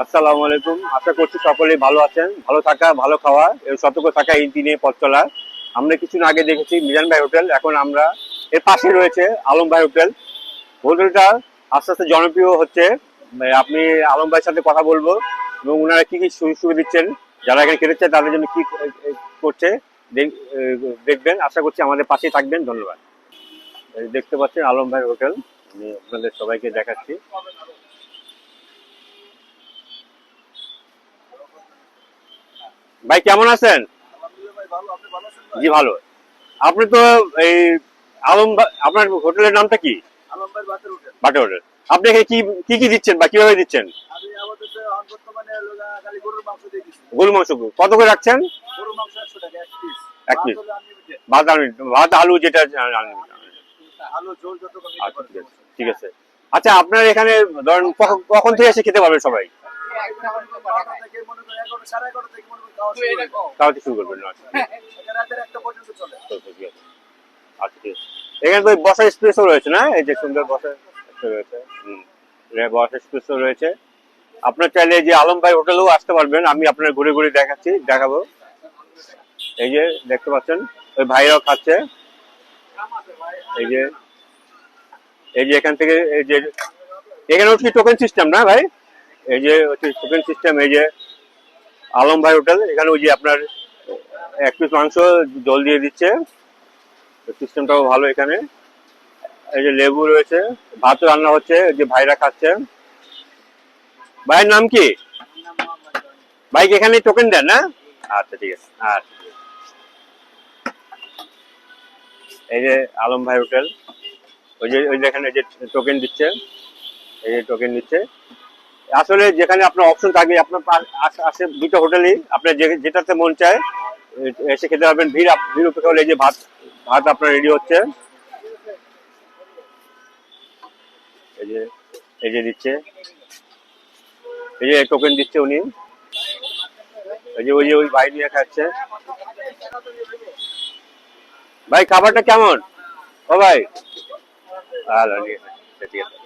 আসসালামু আলাইকুম। আশা করছি সকলেই ভালো আছেন। ভালো থাকা, ভালো খাওয়া এবং সতর্ক থাকা এই দিনে পথ চলা। আমরা কিছুদিন আগে দেখেছি মিজান ভাই হোটেল, এখন আমরা এর পাশে রয়েছে আলম ভাই হোটেল। হোটেলটা আস্তে আস্তে জনপ্রিয় হচ্ছে। আপনি আলম ভাইয়ের সাথে কথা বলবো এবং ওনারা কি কি সুযোগ সুবিধা দিচ্ছেন, যারা এখানে খেতে চায় তাদের জন্য কি করছে দেখবেন। আশা করছি আমাদের পাশেই থাকবেন। ধন্যবাদ। এই দেখতে পাচ্ছেন আলম ভাই হোটেল, আমি আপনাদের সবাইকে দেখাচ্ছি। ভাই কেমন আছেন? জি ভালো। আপনি তো এই আপনার হোটেলের নামটা কি? বাটা হোটেল। আপনি এখানে কি কি কি দিচ্ছেন বা কিভাবে দিচ্ছেন? গরু মাংস কত করে রাখছেন? এক পিস ভাত ভাত আলু যেটা আচ্ছা, ঠিক আছে। আচ্ছা, আপনার এখানে ধরেন কখন থেকে এসে খেতে পারবে সবাই? খাওয়াতে শুরু করবেন? আচ্ছা ঠিক আছে। আচ্ছা ঠিক আছে। এখানে তো বসার স্পেসও রয়েছে না? এই যে সুন্দর বসার রয়েছে। বসার স্পেসও রয়েছে। আপনার চাইলে যে আলম ভাই হোটেলেও আসতে পারবেন। আমি আপনার ঘুরে ঘুরে দেখাবো। এই যে দেখতে পাচ্ছেন ওই ভাইরাও খাচ্ছে। এই যে এখান থেকে এই যে এখানে হচ্ছে টোকেন সিস্টেম না ভাই? এই যে হচ্ছে টোকেন সিস্টেম। এই যে আলম ভাই হোটেল, এখানে ওই যে আপনার এক পিস মাংস জল দিয়ে দিচ্ছে। সিস্টেমটাও ভালো এখানে। এই যে লেবু রয়েছে, ভাত রান্না হচ্ছে, এই যে ভাইরা খাচ্ছে। ভাইয়ের নাম কি? ভাই এখানে টোকেন দেন না? আচ্ছা ঠিক আছে। আচ্ছা এই যে আলম ভাই হোটেল, ওই দেখেন এই যে টোকেন দিচ্ছে। এই যে টোকেন দিচ্ছে। আসলে যেখানে আপনার অপশন থাকে, আপনার আসে দুটো হোটেলই, আপনার যেটাতে মন চায় এসে খেতে পারবেন। ভিড় উপেক্ষা হলে এই যে ভাত ভাত আপনার রেডি হচ্ছে। এই যে দিচ্ছে, এই যে টোকেন দিচ্ছে উনি। এই যে ওই ভাই নিয়ে খাচ্ছে। ভাই খাবারটা কেমন? ও ভাই ভালো, ঠিক আছে।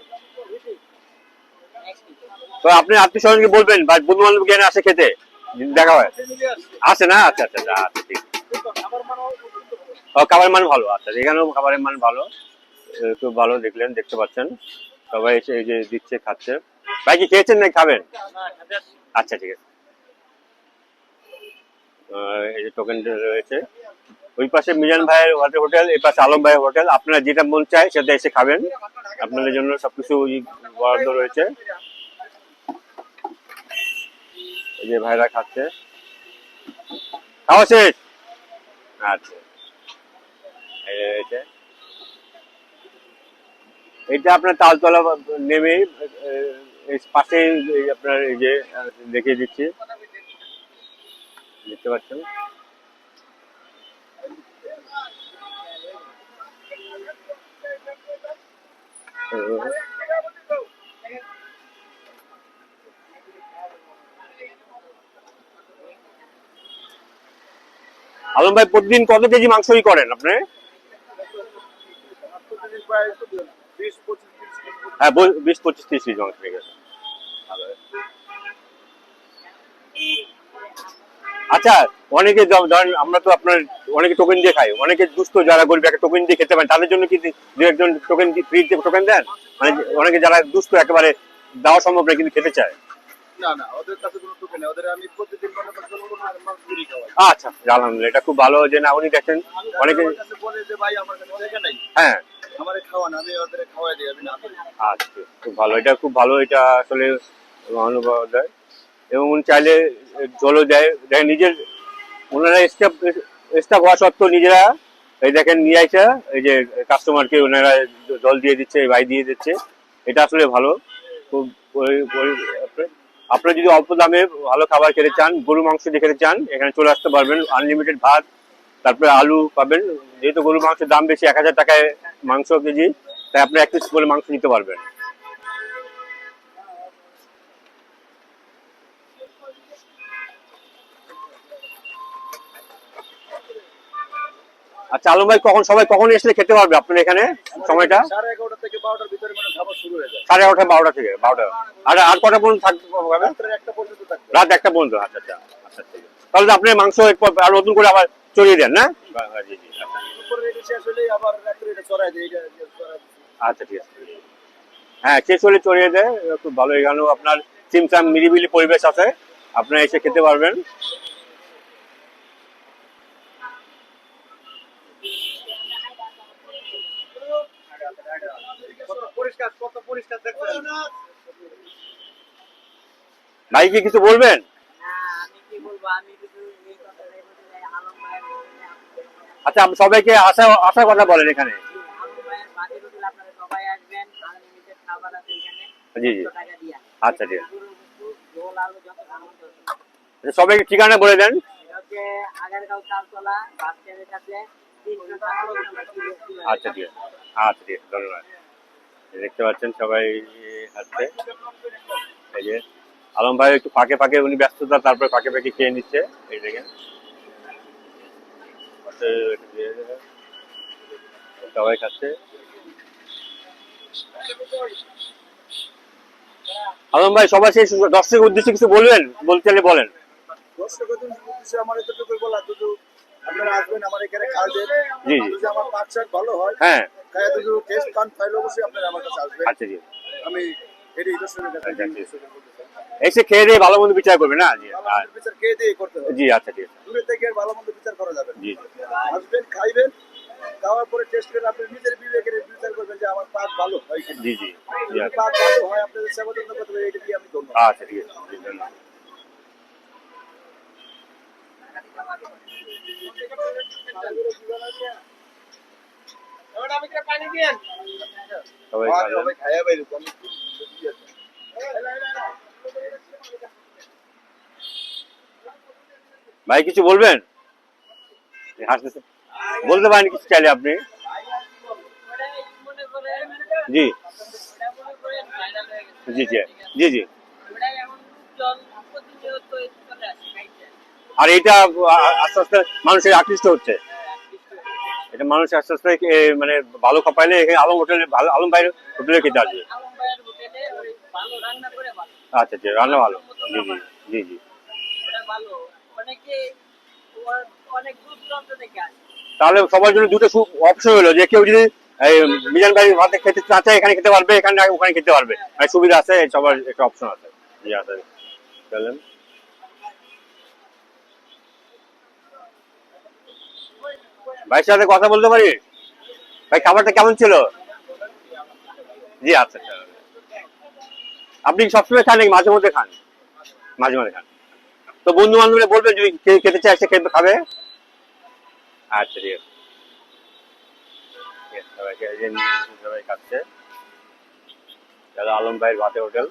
তো আপনি আত্মীয় স্বজনকে বলবেন বা বন্ধু বান্ধব জ্ঞানে আসে খেতে, দেখা হয় আসে না? আচ্ছা আচ্ছা আচ্ছা ঠিক। ও খাবারের মান ভালো। আচ্ছা, এখানেও খাবারের মান ভালো। খুব ভালো দেখতে পাচ্ছেন সবাই এসে এই যে দিচ্ছে, খাচ্ছে। ভাই কি খেয়েছেন না খাবেন? আচ্ছা ঠিক আছে। এই যে টোকেন রয়েছে। ওই পাশে মিজান ভাইয়ের হোটেল, এই পাশে আলম ভাইয়ের হোটেল। আপনারা যেটা মন চায় সেটা এসে খাবেন। আপনাদের জন্য সবকিছু বরাদ্দ রয়েছে। এই যে ভাইরা খাচ্ছে। খাওয়া শেষ? আচ্ছা। এটা আপনার তালতলা নেমে পাশে আপনার এই যে দেখিয়ে দিচ্ছি, দেখতে পাচ্ছেন। আলম ভাই প্রতিদিন কত কেজি মাংসই করেন আপনি? হ্যাঁ 20-25-30 কেজি মাংস ঠিক আছে। আচ্ছা, অনেকে ধরেন আমরা তো আপনার অনেকে টোকেন দিয়ে খাই, অনেকে দুস্থ যারা গরিব একটা টোকেন দিয়ে খেতে পারেন, তাদের জন্য কি দু একজন টোকেন ফ্রি টোকেন দেন? মানে অনেকে যারা দুস্থ একেবারে দেওয়া সম্ভব না কিন্তু খেতে চায়। আচ্ছা আলহামদুলিল্লাহ, এটা খুব ভালো যে না উনি দেখেন অনেকে হ্যাঁ। আচ্ছা খুব ভালো, এটা খুব ভালো। এটা আসলে অনুভব দেয় এবং উনি চাইলে জলও দেয়। দেখেন নিজের ওনারা স্টাফ হওয়া সত্ত্বেও নিজেরা এই দেখেন নিয়ে আসা এই যে কাস্টমারকে ওনারা জল দিয়ে দিচ্ছে, ভাই দিয়ে দিচ্ছে। এটা আসলে ভালো খুব। আপনারা যদি অল্প দামে ভালো খাবার খেতে চান, গরু মাংস দিয়ে খেতে চান, এখানে চলে আসতে পারবেন। আনলিমিটেড ভাত, তারপরে আলু পাবেন। যেহেতু গরু মাংসের দাম বেশি, 1000 টাকায় মাংস কেজি, তাই আপনি 1 পিস করে মাংস নিতে পারবেন। আচ্ছা আলম ভাই, সবাই কখন এসে খেতে পারবে আপনার এখানে সময়টা? 12টার ভিতরে মানে খাবার শুরু হয়ে যায়। 11:30 12টা থেকে 12টা। আর কটা পর্যন্ত থাকবে? রাত্রে 1টা পর্যন্ত থাকবে। রাত 1টা পর্যন্ত। আচ্ছা আচ্ছা আচ্ছা ঠিক আছে। তাহলে তো আপনি মাংস আর নতুন করে আবার চড়িয়ে দেন না? জি জি আচ্ছা। দুপুরে এটা শেষ হলেই আবার রাত্রে এটা চড়াই দেয়, এটা চড়াই দিচ্ছি। আচ্ছা ঠিক আছে। হ্যাঁ শেষ হলে চড়িয়ে দেয়, খুব ভালো। এখানেও আপনার চিমচাম নিরিবিলি পরিবেশ আছে, আপনারা এসে খেতে পারবেন। কত পরিষ্কার দেখছেন। ভাই কি কিছু বলবেন? আমি কি বলবো, আমি কিছু এই কথাটাই বলতে চাই, আলম ভাইয়ের হোটেলে আচ্ছা আপনি সবাইকে আসার কথা বলেন এখানে। আলম ভাইয়ের বাড়ির হোটেল, আপনারা সবাই আসবেন, আনলিমিটেড খাবার আছে এখানে জি জি 100 টাকা দিয়া। আচ্ছা ঠিক আছে। পুরো কিছু ঝোল আলু যত খাবেন তত। আচ্ছা, সবাইকে ঠিকানা বলে দেন। এটা হচ্ছে আগারগাঁও চালতলা বাস স্ট্যান্ডের কাছে 307 নম্বর। আচ্ছা ঠিক আছে। আচ্ছা ঠিক আছে, ধন্যবাদ। দেখতে পাচ্ছেন সবাই আসছে। এই যে আলম ভাই একটু ফাঁকে ফাঁকে উনি ব্যস্ততা, তারপরে ফাঁকে ফাঁকে খেয়ে নিচ্ছে। এই দেখেন সবাই খাচ্ছে। আলম ভাই সবাই সেই দর্শকের উদ্দেশ্যে কিছু বলবেন, বলতে চাইলে বলেন। দর্শকের উদ্দেশ্যে আমার এতটুকু বলা, শুধু আপনারা আসবেন আমার এখানে খাওয়াবেন। জি জি যদি আমার পাক শাক ভালো হয়, হ্যাঁ খায় যদি টেস্ট পান, তাহলে অবশ্যই আপনারা আমার কাছে আসবেন। আচ্ছা জি আমি এটাই দর্শকের কাছে আচ্ছা, ঠিক আছে। এসে খেয়ে দিয়ে ভালো মন্দ বিচার করবে না? জি ভালো মন্দ বিচার খেয়ে দিয়ে করতে হবে। জি আচ্ছা ঠিক আছে। দূরে থেকে আর ভালো মন্দ বিচার করা যাবে না। জি আসবেন, খাইবেন, খাওয়ার পরে টেস্ট করে আপনি নিজের বিবেকের বিচার করবেন যে আমার পাক ভালো হয় কিনা। জি জি জি যদি আচ্ছা পাক ভালো হয়, আপনাদের সেবা যত্ন করতে হবে, এটা দিয়ে আমি ধন্যবাদ। আচ্ছা ঠিক আছে জি, ধন্যবাদ। সবাই খাবেন। খাইয়া বাইরে তো আমি ভাই কিছু বলবেন? হাসতেছে, বলতে পারেন কিছু চাইলে আপনি। মনে করেন জি মনে করেন ভাইরাল হয়ে গেছে। জি জি জি জি। ওটা এমন লোকজন প্রতিনিয়ত চলে আসে খাইতে। আর এটা আস্তে আস্তে মানুষের আকৃষ্ট হচ্ছে। এটা মানুষ আস্তে আস্তে মানে ভালো খাপাইলে এখানে আলম হোটেলে, ভালো আলম ভাইয়ের হোটেলে খেতে আসবে। আলম ভাইয়ের হোটেলে ওই ভালো রান্না করে ভালো। আচ্ছা আচ্ছা, রান্না ভালো। জি জি জি জি। ওটা ভালো। অনেকে অনেক দূর দূরান্ত থেকে আসে। তাহলে সবার জন্য দুটো অপশন হলো, যে কেউ যদি এই মিজান ভাই ভাতে খেতে না চায় এখানে খেতে পারবে, এখানে ওখানে খেতে পারবে, মানে সুবিধা আছে, সবার একটা অপশন আছে। জি আছে। চলেন ভাইয়ের সাথে কথা বলতে পারি? ভাই খাবারটা কেমন ছিল? জি আচ্ছা আচ্ছা। আপনি সবসময় খান নাকি মাঝে মধ্যে খান? মাঝে মাঝে খান। তো বন্ধু বান্ধবরা বলবে যদি খেতে চায় সে খাবে। আচ্ছা ঠিক আছে। সবাই খাচ্ছে। আলম ভাইয়ের ভাতে হোটেল।